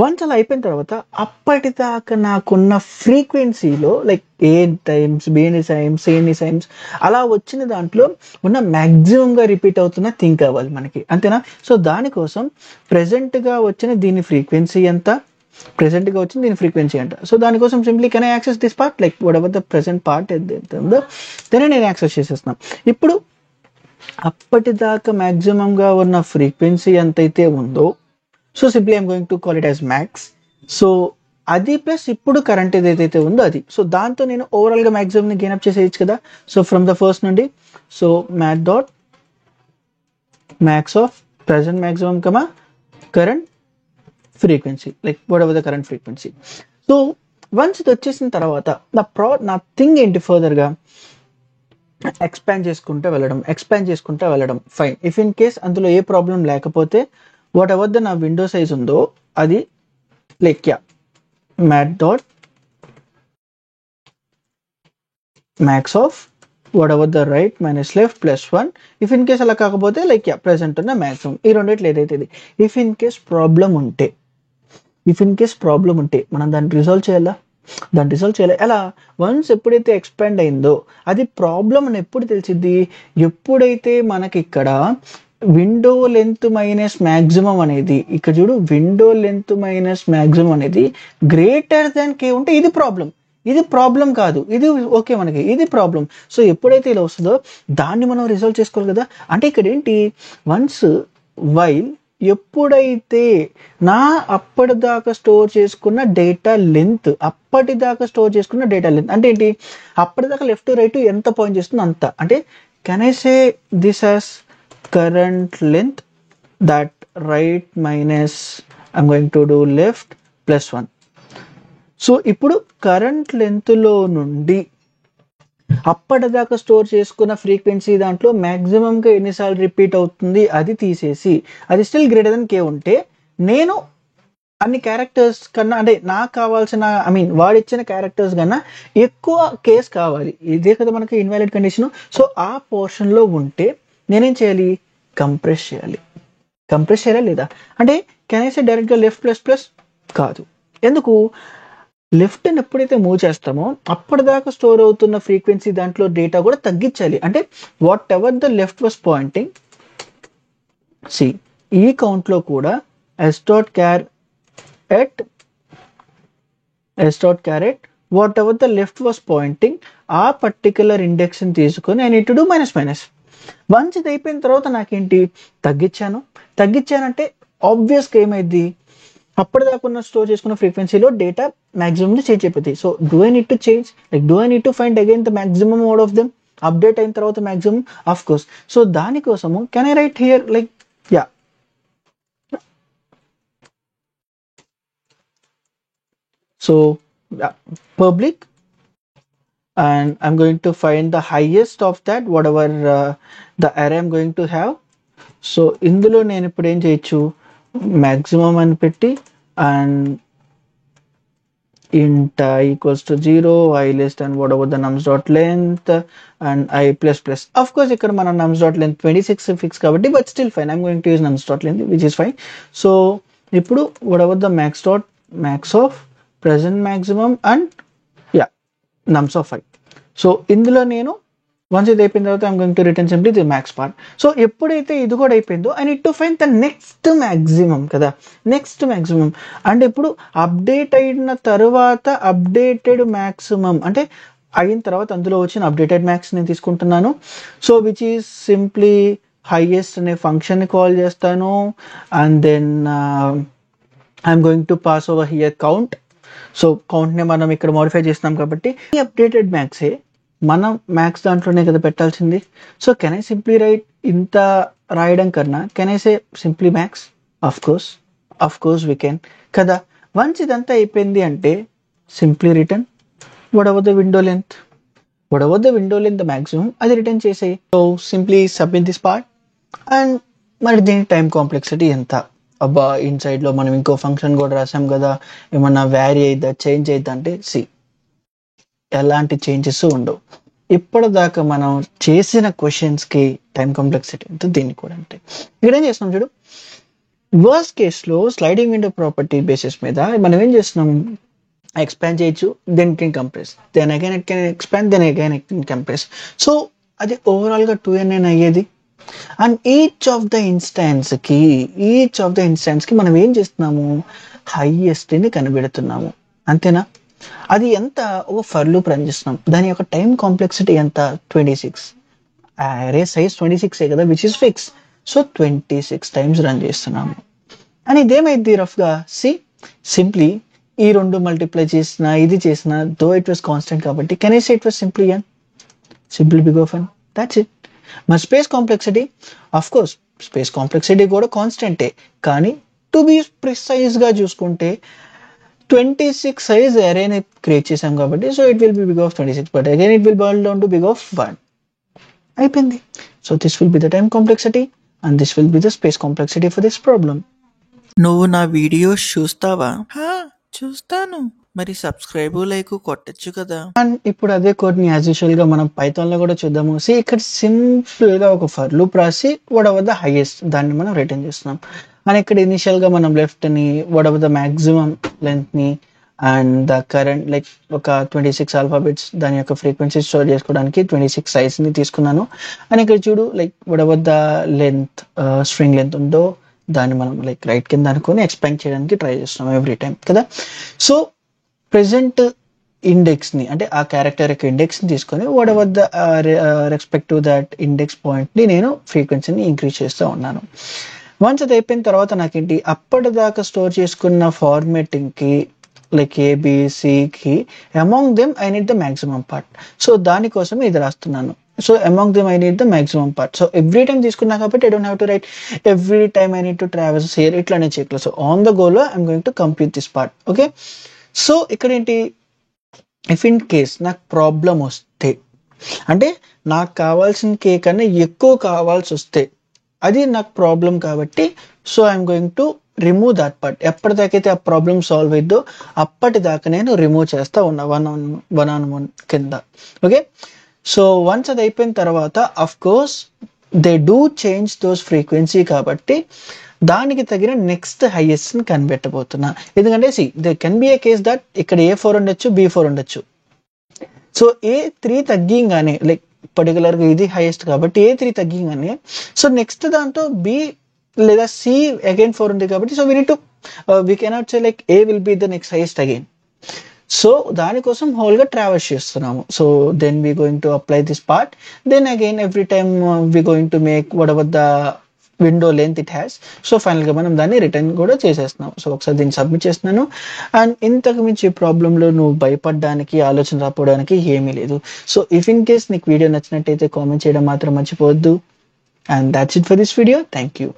వన్స్ అలా అయిపోయిన తర్వాత అప్పటిదాకా నాకున్న ఫ్రీక్వెన్సీలో లైక్ ఏ టైమ్స్ బి ఎన్ని టైమ్స్ సి ఎన్ని టైమ్స్ అలా వచ్చిన దాంట్లో ఉన్న మ్యాక్సిమంగా రిపీట్ అవుతున్న థింక్ కావాలి మనకి, అంతేనా? సో దానికోసం ప్రెజెంట్గా వచ్చిన దీని ఫ్రీక్వెన్సీ ఎంత, అంట. సో దానికోసం simply can I access this part, like whatever the present part ఉందో దాన్ని నేను యాక్సెస్ చేసేస్తున్నాను. ఇప్పుడు అప్పటిదాకా మ్యాక్సిమంగా ఉన్న ఫ్రీక్వెన్సీ ఎంతైతే ఉందో, so simply I'm going to call it as max. So అది ప్లస్ ఇప్పుడు కరెంట్ ఏదైతే ఉందో అది. సో దాంతో నేను ఓవరాల్గా మ్యాక్సిమంని గెయిన్ అప్ చేసేయచ్చు కదా. సో ఫ్రమ్ ద ఫస్ట్ నుండి so math dot max of present maximum comma current frequency, like whatever the current frequency. So once ఇది వచ్చేసిన తర్వాత నా థింగ్ ఏంటి, ఫర్దర్గా ఎక్స్పాండ్ చేసుకుంటూ వెళ్ళడం ఫైన్. ఇఫ్ ఇన్ కేస్ అందులో ఏ ప్రాబ్లం లేకపోతే వాట్ ఎవర్ ద నా విండో సైజ్ ఉందో అది like math dot max of whatever the right minus left +1. If in case అలా కాకపోతే లైక్ ప్రెసెంట్ ఉన్న మ్యాక్సిమం. ఈ రెండిట్లో ఏదైతే ఇది. ఇఫ్ ఇన్ కేస్ ప్రాబ్లం ఉంటే మనం దాన్ని రిజాల్వ్ చేయాలా. ఎలా? వన్స్ ఎప్పుడైతే ఎక్స్పాండ్ అయిందో అది ప్రాబ్లం అని ఎప్పుడు తెలిసిద్ది, ఎప్పుడైతే మనకి ఇక్కడ విండో లెంత్ మైనస్ మ్యాక్సిమం అనేది, ఇక్కడ చూడు విండో లెంత్ మైనస్ మ్యాక్సిమం అనేది గ్రేటర్ దాన్ k ఉంటే ఇది ప్రాబ్లం కాదు, ఇది ఓకే మనకి, ఇది ప్రాబ్లం. సో ఎప్పుడైతే ఇలా వస్తుందో దాన్ని మనం రిజాల్వ్ చేసుకోవాలి కదా. అంటే ఇక్కడ ఏంటి, వన్స్ వైల్ ఎప్పుడైతే నా అప్పటిదాకా స్టోర్ చేసుకున్న డేటా లెంత్ అంటే ఏంటి, అప్పటిదాకా లెఫ్ట్ రైట్ ఎంత పాయింట్ చేస్తుందో అంత. అంటే can I say this as current length, that right minus I'm going to do left plus 1. So ఇప్పుడు కరెంట్ లెంత్లో నుండి అప్పటిదాకా స్టోర్ చేసుకున్న ఫ్రీక్వెన్సీ దాంట్లో మ్యాక్సిమంగా ఎన్నిసార్లు రిపీట్ అవుతుంది అది తీసేసి అది స్టిల్ గ్రేటర్ దెన్ కే ఉంటే నేను అన్ని క్యారెక్టర్స్ కన్నా అంటే నాకు కావాల్సిన వాడిచ్చిన క్యారెక్టర్స్ కన్నా ఎక్కువ కేస్ కావాలి. ఇదే కదా మనకి ఇన్వాలిడ్ కండిషన్. సో ఆ పోర్షన్లో ఉంటే నేనేం చేయాలి? కంప్రెస్ చేయాలి. కంప్రెస్ చేయాలా లేదా అంటే కెన్ ఐ సే డైరెక్ట్గా లెఫ్ట్ ప్లస్ ప్లస్ కాదు. ఎందుకు? లెఫ్ట్ ఎప్పుడైతే మూవ్ చేస్తామో అప్పటిదాకా స్టోర్ అవుతున్న ఫ్రీక్వెన్సీ దాంట్లో డేటా కూడా తగ్గించాలి. అంటే whatever the left was pointing, సి ఈ కౌంట్లో కూడా s.char at whatever the left was pointing ఆ పర్టికులర్ ఇండెక్స్ని తీసుకొని I need to do minus minus. Once ఇది అయిపోయిన తర్వాత నాకేంటి? తగ్గించానంటే ఆబ్వియస్గా ఏమైంది? అప్పటిదాకా ఉన్న స్టోర్ చేసుకున్న ఫ్రీక్వెన్సీలో డేటా మ్యాక్సిమం చేంజ్ అయిపోతాయి. So do I need to change, like do I need to find again the maximum out of them? Update అయిన తర్వాత మ్యాక్సిమం ఆఫ్ కోర్స్. సో దానికోసము can I write here like yeah so public, and I'm going to find the highest of that whatever the array I'm going to have. So ఇందులో నేను ఇప్పుడు ఏం చేయొచ్చు? Maximum అని పెట్టి and int I equals to 0, I less than whatever the nums dot length and I plus plus. Of course ఇక్కడ మన nums dot length 26 fix కాబట్టి but still fine, I'm going to use nums dot length which is fine. So ఇప్పుడు whatever the max of present maximum and nums of 5. So ఇందులో నేను once ఇది అయిపోయిన తర్వాత I'm going to return simply the max part. So ఎప్పుడైతే ఇది కూడా అయిపోయిందో I need to find the next maximum కదా, నెక్స్ట్ మ్యాక్సిమం. అంటే ఇప్పుడు అప్డేట్ అయిన తర్వాత అప్డేటెడ్ మ్యాక్సిమం అంటే అయిన తర్వాత అందులో వచ్చిన అప్డేటెడ్ మ్యాక్స్ నేను తీసుకుంటున్నాను. So which is simply highest అనే ఫంక్షన్ని కాల్ చేస్తాను and then I'm going to pass over here count. So కౌంట్ని మనం ఇక్కడ మోడిఫై చేస్తున్నాం కాబట్టి ఈ అప్డేటెడ్ మ్యాక్సే మనం మ్యాక్స్ దాంట్లోనే కదా పెట్టాల్సింది. So can I simply write ఇంత రాయడం కన్నా can I say simply max? Of course we can కదా. వన్స్ ఇదంతా అయిపోయింది అంటే simply return whatever the window length the maximum అది రిటర్న్ చేసేయి. So simply submit this part. And మరి దీని టైం కాంప్లెక్సిటీ ఎంత? అబ్బా ఇన్సైడ్లో మనం ఇంకో ఫంక్షన్ కూడా రాసాం కదా, ఏమన్నా వ్యారీ అయిద్దా చేంజ్ అయిద్దా అంటే సి ఎలాంటి చేంజెస్ ఉండవు. ఇప్పటిదాకా మనం చేసిన క్వశ్చన్స్కి టైం కాంప్లెక్సిటీ ఎంత దీనికి కూడా అంటే ఇక్కడ ఏం చేస్తున్నాం చూడు. వర్స్ట్ కేస్లో స్లైడింగ్ విండో ప్రాపర్టీ బేసిస్ మీద మనం ఏం చేస్తున్నాం? ఎక్స్పాండ్ చేయొచ్చు, then can compress, then again it can expand, then again it can compress. So అది ఓవరాల్గా 2n అయ్యేది. అండ్ ఈచ్ ఆఫ్ ద ఇన్స్టాన్స్కి మనం ఏం చేస్తున్నాము? హైయెస్ట్ని కనిపెడుతున్నాము, అంతేనా? అది ఎంత? ఒక ఫర్ లూప్ రన్ చేస్తున్నాం, దాని యొక్క టైం కాంప్లెక్సిటీ ఎంత? 26. అరే సైజ్ 26 కదా which is fix. So 26 times run చేస్తున్నాము. అని ఇదేమైంది రఫ్గా? సింప్లీ ఈ రెండు మల్టిప్లై చేసిన ఇది చేసిన దో ఇట్ వాస్ కాన్స్టెంట్ కాబట్టి can I say it was simply big of n. That's it. మరి space complexity, of course space complexity కూడా కాన్స్టెంటే, కానీ టు బీ ప్రిసైజ్గా చూసుకుంటే 26 సైజ్ అరేని క్రియేట్ చేసాం కాబట్టి so it will be big of 26, but again it will boil down to big of 1. అయిపోయింది. So this will be the time complexity and this will be the space complexity for this problem. నువ్వు నా videos చూస్తావా? చూస్తాను. మరి subscribe like కొట్టచ్చు కదా. And ఇప్పుడు అదే కోడ్ని యాజ్ యూజువల్గా మనం పైథాన్లో కూడా చూద్దాము. ఇక్కడ సింపుల్గా ఒక ఫర్ లూప్ రాసి వాట్ ఎవర్ ద హైయెస్ట్ దాన్ని మనం రిటర్న్ చేస్తున్నాం. అండ్ ఇక్కడ ఇనిషియల్గా మనం లెఫ్ట్ని వాట్ ఎవర్ ద మ్యాక్సిమం లెంత్ని అండ్ ద కరెంట్ లైక్ ఒక 26 ఆల్ఫాబెట్స్ దాని యొక్క ఫ్రీక్వెన్సీ స్టోర్ చేసుకోవడానికి 26 సైజ్ని తీసుకున్నాను. అండ్ ఇక్కడ చూడు like whatever the length string length ఉందో దాన్ని మనం లైక్ రైట్ కింద అనుకొని ఎక్స్పాండ్ చేయడానికి ట్రై చేస్తున్నాం ఎవ్రీ టైం కదా. సో ప్రెసెంట్ ఇండెక్స్ని అంటే ఆ క్యారెక్టర్ యొక్క ఇండెక్స్ని తీసుకొని what ever the respective that index పాయింట్ని నేను ఫ్రీక్వెన్సీని ఇంక్రీజ్ చేస్తూ ఉన్నాను. వన్స్ అది అయిపోయిన తర్వాత నాకేంటి? అప్పటిదాకా స్టోర్ చేసుకున్న ఫార్మేటింగ్కి లైక్ ఏబిసికి among them I need the maximum part. So దానికోసం ఇది రాస్తున్నాను. So among them I need the maximum part. So every time తీసుకున్నా కాబట్టి I don't have to write every time I need to travels here ఇట్లానే చేయట్లేదు. So on the గోలో I'm going to complete this part. Okay, so ఇక్కడ ఏంటి, if in case నాకు problem వస్తే, అంటే నాకు కావాల్సిన కే కన్నా ఎక్కువ కావాల్సి వస్తే అది నాకు ప్రాబ్లం కాబట్టి, so I'm going to remove that part. ఎప్పటిదాకైతే ఆ ప్రాబ్లం సాల్వ్ అయిద్దో అప్పటిదాకా నేను రిమూవ్ చేస్తా ఉన్నా వన్ ఆన్ వన్ కింద. ఓకే, సో వన్స్ అది అయిపోయిన తర్వాత of course they do change those frequency కాబట్టి దానికి తగిన నెక్స్ట్ హైయెస్ట్ ని కనిపెట్టబోతున్నా. ఎందుకంటే they can be a case that ఇక్కడ A4 ఉండొచ్చు, B4 ఉండొచ్చు. సో A3 తగ్గింగానే, లైక్ పర్టికులర్గా ఇది హైయెస్ట్ కాబట్టి A3 తగ్గింగానే, సో నెక్స్ట్ దాంతో B లేదా C అగైన్ 4 ఉంది కాబట్టి, so we cannot say like A will be the next highest again. So దానికోసం హోల్గా ట్రావెల్స్ చేస్తున్నాము. So then we going to apply this part, then again every time we going to make whatever the window length it has. So ఫైనల్గా మనం దాన్ని return కూడా చేసేస్తున్నాం. So ఒకసారి దీన్ని సబ్మిట్ చేస్తున్నాను. అండ్ ఇంతకు మించి ప్రాబ్లంలో నువ్వు భయపడడానికి, ఆలోచన రాపోవడానికి ఏమీ లేదు. సో ఇఫ్ ఇన్ కేస్ నీకు వీడియో నచ్చినట్టయితే కామెంట్ చేయడం మాత్రం మర్చిపోవద్దు. And that's it for this video. Thank you.